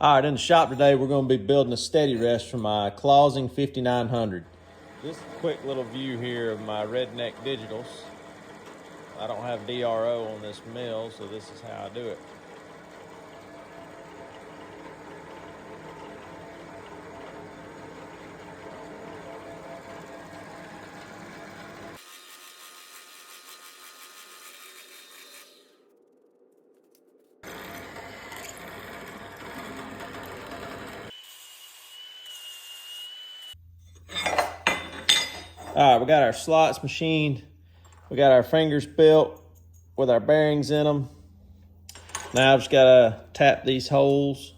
All right, in the shop today, we're going to be building a steady rest for my Clausing 5900. Just a quick little view here of my Redneck Digitals. I don't have DRO on this mill, so this is how I do it. All right, we got our slots machined. We got our fingers built with our bearings in them. Now I've just got to tap these holes.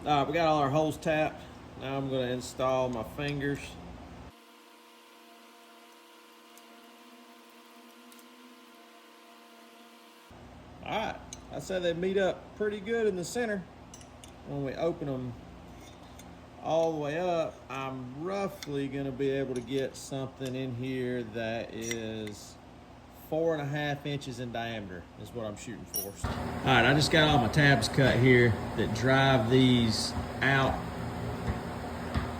All right, we got all our holes tapped. Now I'm going to install my fingers. All right, I said they meet up pretty good in the center. When we open them all the way up, I'm roughly gonna be able to get something in here that is 4.5 inches in diameter is what I'm shooting for. All right, I just got all my tabs cut here that drive these out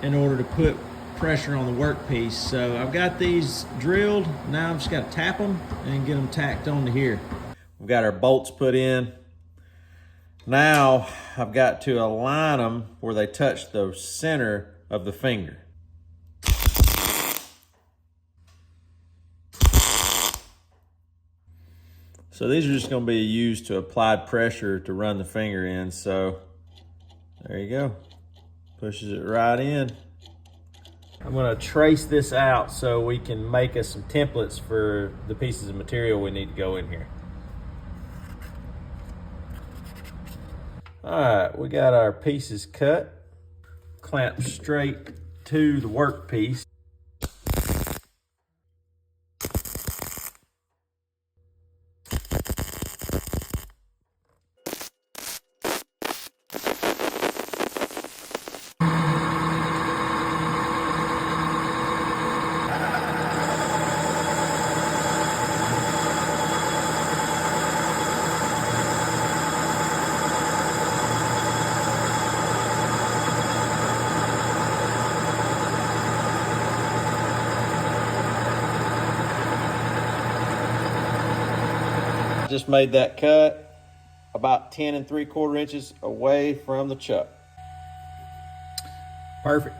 in order to put pressure on the workpiece. So I've got these drilled. Now I've just got to tap them and get them tacked onto here. We've got our bolts put in. Now I've got to align them where they touch the center of the finger. So these are just going to be used to apply pressure to run the finger in. So there you go. Pushes it right in. I'm going to trace this out so we can make us some templates for the pieces of material we need to go in here. All right, we got our pieces cut, clamped straight to the workpiece. Just made that cut about 10 3/4 inches away from the chuck. Perfect.